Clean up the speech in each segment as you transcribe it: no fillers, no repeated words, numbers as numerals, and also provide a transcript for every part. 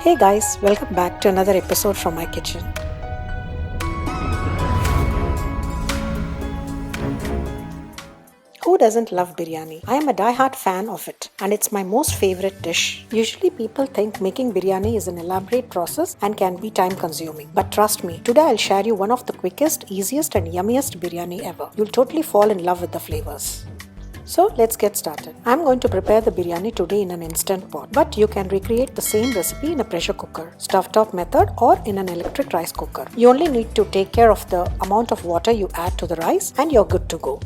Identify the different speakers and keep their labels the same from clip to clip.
Speaker 1: Hey guys, welcome back to another episode from my kitchen. Who doesn't love biryani? I am a die-hard fan of it and it's my most favorite dish. Usually people think making biryani is an elaborate process and can be time consuming. But trust me, today I'll share you one of the quickest, easiest and yummiest biryani ever. You'll totally fall in love with the flavors. So let's get started. I'm going to prepare the biryani today in an instant pot, but you can recreate the same recipe in a pressure cooker, stovetop method or in an electric rice cooker. You only need to take care of the amount of water you add to the rice and you're good to go.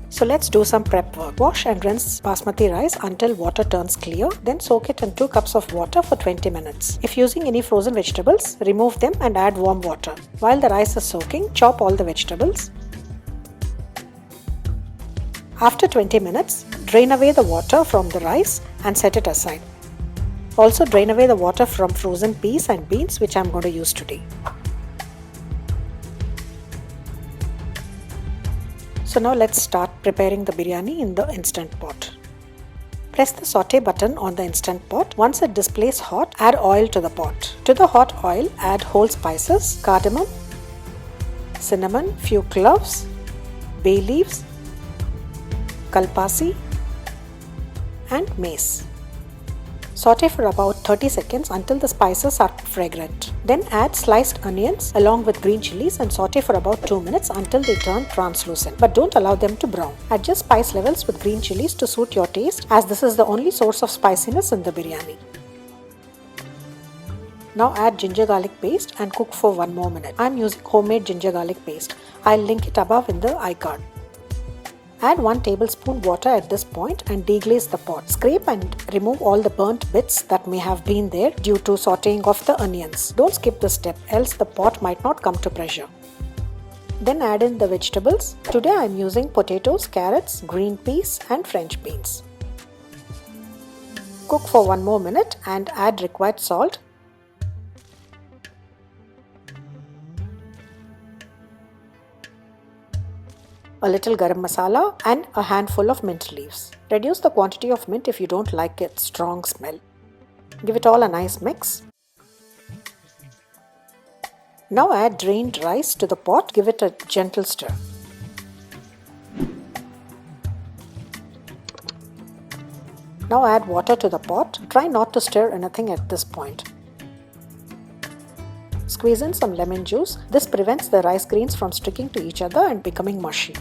Speaker 1: So let's do some prep work. Wash and rinse basmati rice until water turns clear, then soak it in 2 cups of water for 20 minutes. If using any frozen vegetables, remove them and add warm water. While the rice is soaking, chop all the vegetables. After 20 minutes, drain away the water from the rice and set it aside. Also drain away the water from frozen peas and beans which I am going to use today. So now let's start preparing the biryani in the instant pot. Press the saute button on the instant pot. Once it displays hot, add oil to the pot. To the hot oil, add whole spices, cardamom, cinnamon, few cloves, bay leaves, Kalpasi and mace. Saute for about 30 seconds until the spices are fragrant. Then add sliced onions along with green chilies and saute for about 2 minutes until they turn translucent. But don't allow them to brown. Adjust spice levels with green chilies to suit your taste, as this is the only source of spiciness in the biryani. Now add ginger garlic paste and cook for 1 more minute. I am using homemade ginger garlic paste. I'll link it above in the iCard. Add 1 tablespoon water at this point and deglaze the pot. Scrape and remove all the burnt bits that may have been there due to sauteing of the onions. Don't skip this step, else the pot might not come to pressure. Then add in the vegetables. Today I am using potatoes, carrots, green peas and French beans. Cook for 1 more minute and add required salt. A little garam masala and a handful of mint leaves. Reduce the quantity of mint if you don't like its strong smell. Give it all a nice mix. Now add drained rice to the pot. Give it a gentle stir. Now add water to the pot. Try not to stir anything at this point. Squeeze in some lemon juice. This prevents the rice grains from sticking to each other and becoming mushy.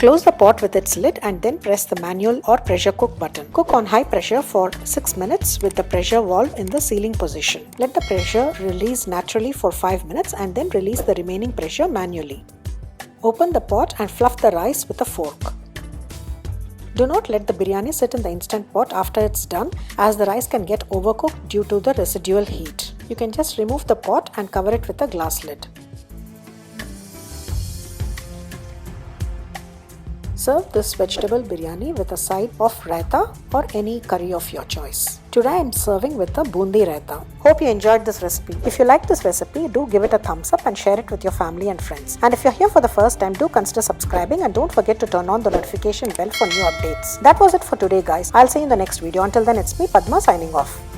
Speaker 1: Close the pot with its lid and then press the manual or pressure cook button. Cook on high pressure for 6 minutes with the pressure valve in the sealing position. Let the pressure release naturally for 5 minutes and then release the remaining pressure manually. Open the pot and fluff the rice with a fork. Do not let the biryani sit in the instant pot after it's done, as the rice can get overcooked due to the residual heat. You can just remove the pot and cover it with a glass lid. Serve this vegetable biryani with a side of raita or any curry of your choice. Today I am serving with a bundi raita. Hope you enjoyed this recipe. If you like this recipe, do give it a thumbs up and share it with your family and friends. And if you're here for the first time, do consider subscribing and don't forget to turn on the notification bell for new updates. That was it for today guys. I'll see you in the next video. Until then, it's me Padma signing off.